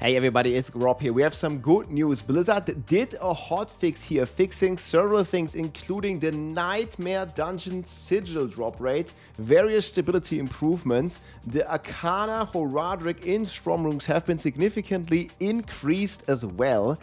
Hey everybody, it's Rob here. We have some good news. Blizzard did a hotfix here, fixing several things, including the Nightmare Dungeon Sigil drop rate, various stability improvements. The Arcana Horadric in Storm Rooms have been significantly increased as well.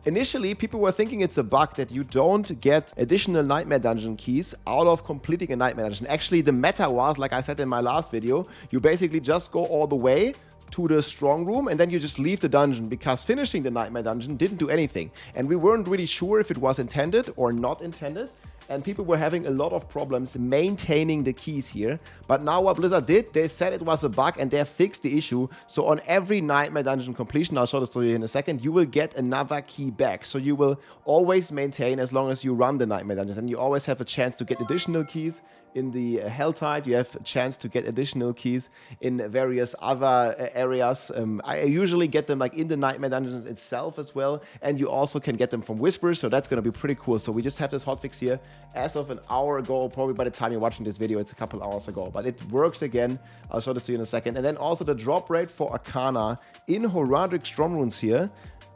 Initially, people were thinking it's a bug that you don't get additional Nightmare Dungeon keys out of completing a Nightmare Dungeon. Actually, the meta was, like I said in my last video, you basically just go all the way to the strong room and then you just leave the dungeon, because finishing the Nightmare Dungeon didn't do anything. And we weren't really sure if it was intended or not intended. And people were having a lot of problems maintaining the keys here. But now what Blizzard did, they said it was a bug and they fixed the issue. So on every Nightmare Dungeon completion, I'll show this to you in a second, you will get another key back. So you will always maintain as long as you run the Nightmare Dungeons. And you always have a chance to get additional keys. In the Helltide, you have a chance to get additional keys in various other areas. I usually get them like in the Nightmare Dungeons itself as well, and you also can get them from Whispers, so that's going to be pretty cool. So we just have this hotfix here as of an hour ago. Probably by the time you're watching this video, it's a couple hours ago, but it works again. I'll show this to you in a second. And then also the drop rate for Arcana in Horadric Storm Runes here.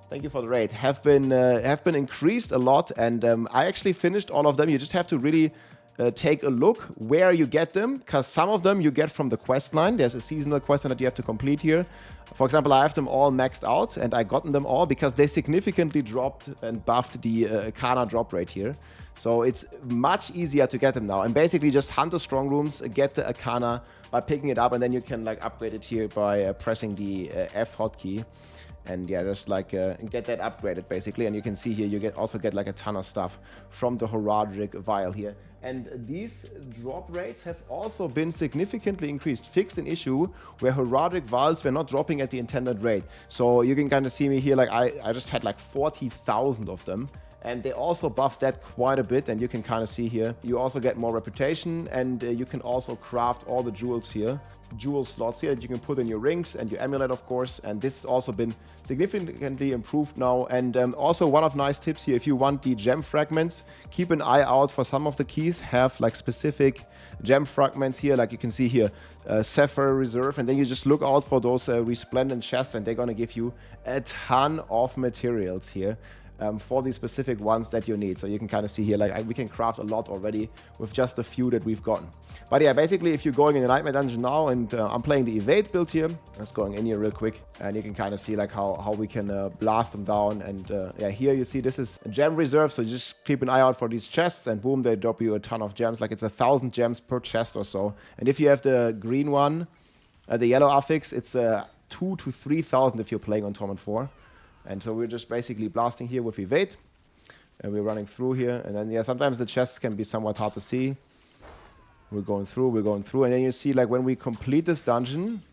Thank you for the raid. Have been increased a lot, and I actually finished all of them. You just have to really take a look where you get them, because some of them you get from the quest line. There's a seasonal quest line that you have to complete here. For example, I have them all maxed out, and I gotten them all because they significantly dropped and buffed the Arcana drop rate here. So it's much easier to get them now. And basically just hunt the strong rooms, get the Arcana by picking it up, and then you can like upgrade it here by pressing the F hotkey. And yeah, just like get that upgraded basically. And you can see here, you also get like a ton of stuff from the Horadric vial here. And these drop rates have also been significantly increased. Fixed an issue where Horadric vials were not dropping at the intended rate. So you can kind of see me here, like I just had like 40,000 of them. And they also buffed that quite a bit, and you can kind of see here. You also get more reputation, and you can also craft all the jewels here. Jewel slots here that you can put in your rings and your amulet, of course. And this has also been significantly improved now. And also one of nice tips here, if you want the gem fragments, keep an eye out for some of the keys have like specific gem fragments here. Like you can see here, Sapphire Reserve. And then you just look out for those resplendent chests, and they're going to give you a ton of materials here. For the specific ones that you need. So you can kind of see here, like we can craft a lot already with just a few that we've gotten. But yeah, basically if you're going in the Nightmare Dungeon now, and I'm playing the Evade build here, let's going in here real quick, and you can kind of see like how we can blast them down. And yeah, here you see this is a gem reserve, so you just keep an eye out for these chests, and boom, they drop you a ton of gems. Like it's 1,000 gems per chest or so. And if you have the green one, the yellow affix, it's 2,000 to 3,000 if you're playing on Torment 4. And so we're just basically blasting here with Evade. And we're running through here. And then, yeah, sometimes the chests can be somewhat hard to see. We're going through. And then you see, like, when we complete this dungeon,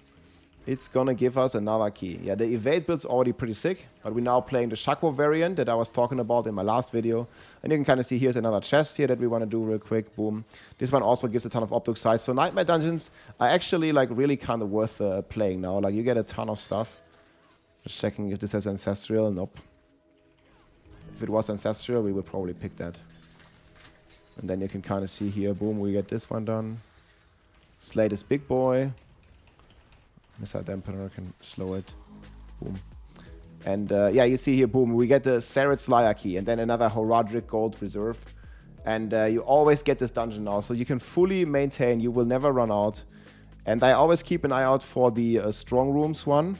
it's going to give us another key. Yeah, the Evade build's already pretty sick. But we're now playing the Shako variant that I was talking about in my last video. And you can kind of see here's another chest here that we want to do real quick. Boom. This one also gives a ton of Optic size. So Nightmare Dungeons are actually, like, really kind of worth playing now. Like, you get a ton of stuff. Just checking if this has Ancestral. Nope. If it was Ancestral, we would probably pick that. And then you can kind of see here, boom, we get this one done. Slay this big boy. Missile Dampener can slow it. Boom. And yeah, you see here, boom, we get the Saret's Slayer key, and then another Horadric Gold Reserve. And you always get this dungeon now, so you can fully maintain, you will never run out. And I always keep an eye out for the Strong Rooms one.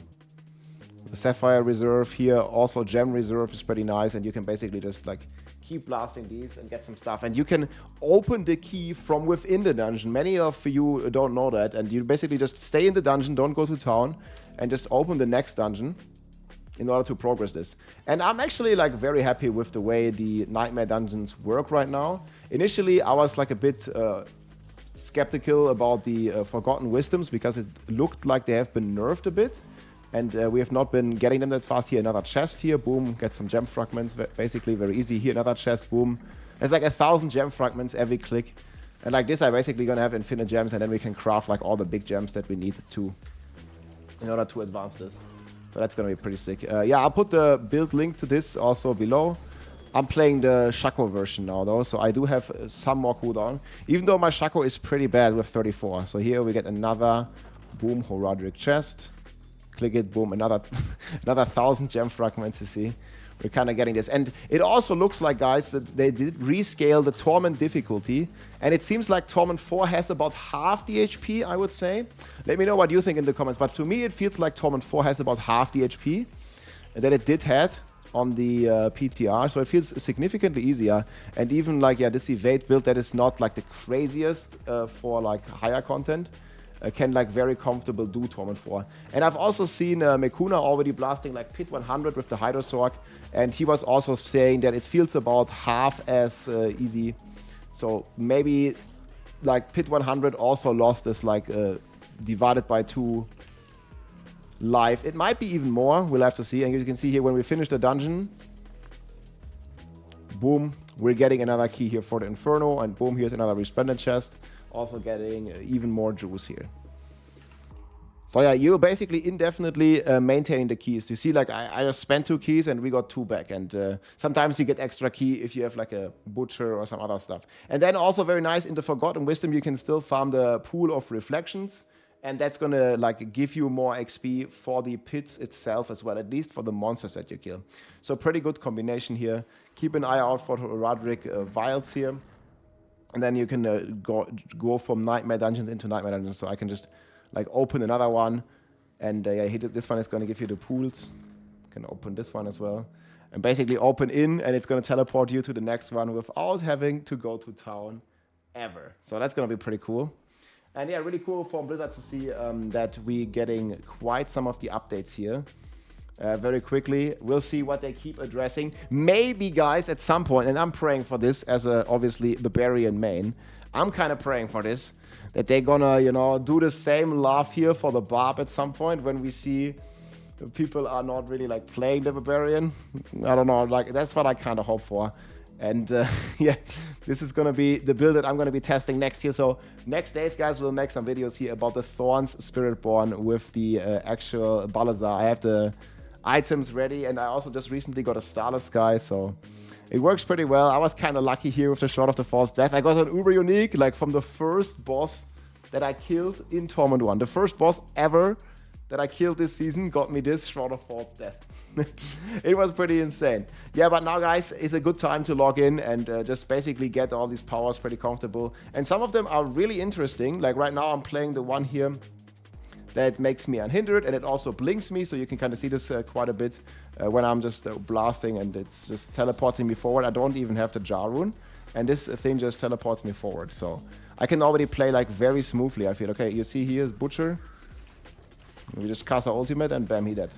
The Sapphire Reserve here, also Gem Reserve is pretty nice, and you can basically just like keep blasting these and get some stuff. And you can open the key from within the dungeon. Many of you don't know that, and you basically just stay in the dungeon, don't go to town, and just open the next dungeon in order to progress this. And I'm actually like very happy with the way the Nightmare Dungeons work right now. Initially, I was like a bit skeptical about the Forgotten Wisdoms, because it looked like they have been nerfed a bit. And we have not been getting them that fast. Here, another chest here. Boom, get some gem fragments. Basically, very easy. Here, another chest. Boom. There's like 1,000 gem fragments every click. And like this, I'm basically going to have infinite gems. And then we can craft like all the big gems that we need to in order to advance this. So that's going to be pretty sick. Yeah, I'll put the build link to this also below. I'm playing the Shako version now, though. So I do have some more cooldown. Even though my Shako is pretty bad with 34. So here we get another, boom, Horadric chest. Click it, boom, another 1,000 gem fragments, you see. We're kind of getting this. And it also looks like, guys, that they did rescale the Torment difficulty. And it seems like Torment 4 has about half the HP, I would say. Let me know what you think in the comments. But to me, it feels like Torment 4 has about half the HP that it did had on the PTR. So it feels significantly easier. And even like, yeah, this evade build that is not like the craziest for like higher content. Can like very comfortable do Torment 4. And I've also seen Mekuna already blasting like Pit 100 with the Hydrosorg, and he was also saying that it feels about half as easy. So maybe like Pit 100 also lost this like divided by 2 life. It might be even more, we'll have to see. And you can see here when we finish the dungeon, boom, we're getting another key here for the Inferno, and boom, here's another resplendent chest. Also getting even more juice here. So yeah, you're basically indefinitely maintaining the keys. You see, like I just spent 2 keys and we got 2 back. And sometimes you get extra key if you have like a butcher or some other stuff. And then also very nice, in the Forgotten Wisdom, you can still farm the pool of reflections. And that's gonna like give you more XP for the pits itself as well, at least for the monsters that you kill. So pretty good combination here. Keep an eye out for Horadric phials here. And then you can go from Nightmare Dungeons into Nightmare Dungeons. So I can just like open another one. And yeah, this one is going to give you the pools. You can open this one as well. And basically open in, and it's going to teleport you to the next one without having to go to town ever. So that's going to be pretty cool. And yeah, really cool for Blizzard to see that we're getting quite some of the updates here. Very quickly, we'll see what they keep addressing. Maybe, guys, at some point, and I'm praying for this as a obviously Barbarian main. I'm kind of praying for this, that they're gonna, you know, do the same love here for the Barb at some point when we see people are not really like playing the Barbarian. I don't know, like that's what I kind of hope for. And yeah, this is gonna be the build that I'm gonna be testing next year. So next days, guys, we'll make some videos here about the Thorns Spiritborn with the actual Balazar. I have the items ready, and I also just recently got a Starless Sky, so it works pretty well. I was kind of lucky here with the Shroud of the False Death. I got an uber unique, like from the first boss that I killed in Torment 1. The first boss ever that I killed this season got me this Shroud of False Death. It was pretty insane. Yeah, but now, guys, it's a good time to log in and just basically get all these powers pretty comfortable. And some of them are really interesting. Like right now, I'm playing the one here that makes me unhindered, and it also blinks me, so you can kind of see this quite a bit when I'm just blasting, and it's just teleporting me forward. I don't even have the Jar Rune, and this thing just teleports me forward. So I can already play like very smoothly, I feel. Okay, you see here's Butcher. We just cast our ultimate, and bam, he dead.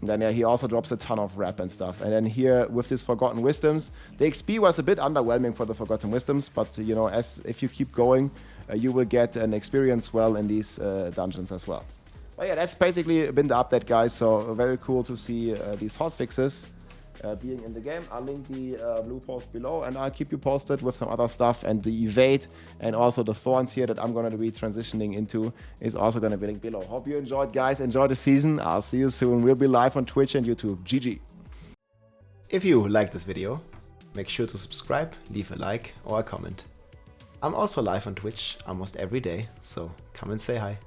And then yeah, he also drops a ton of rap and stuff. And then here with this Forgotten Wisdoms, the XP was a bit underwhelming for the Forgotten Wisdoms, but you know, as if you keep going, you will get an experience well in these dungeons as well. But yeah, that's basically been the update, guys. So very cool to see these hotfixes being in the game. I'll link the blue post below, and I'll keep you posted with some other stuff. And the evade and also the thorns here that I'm going to be transitioning into is also going to be linked below. Hope you enjoyed, guys. Enjoy the season. I'll see you soon. We'll be live on Twitch and YouTube. GG. If you liked this video, make sure to subscribe, leave a like or a comment. I'm also live on Twitch almost every day, so come and say hi.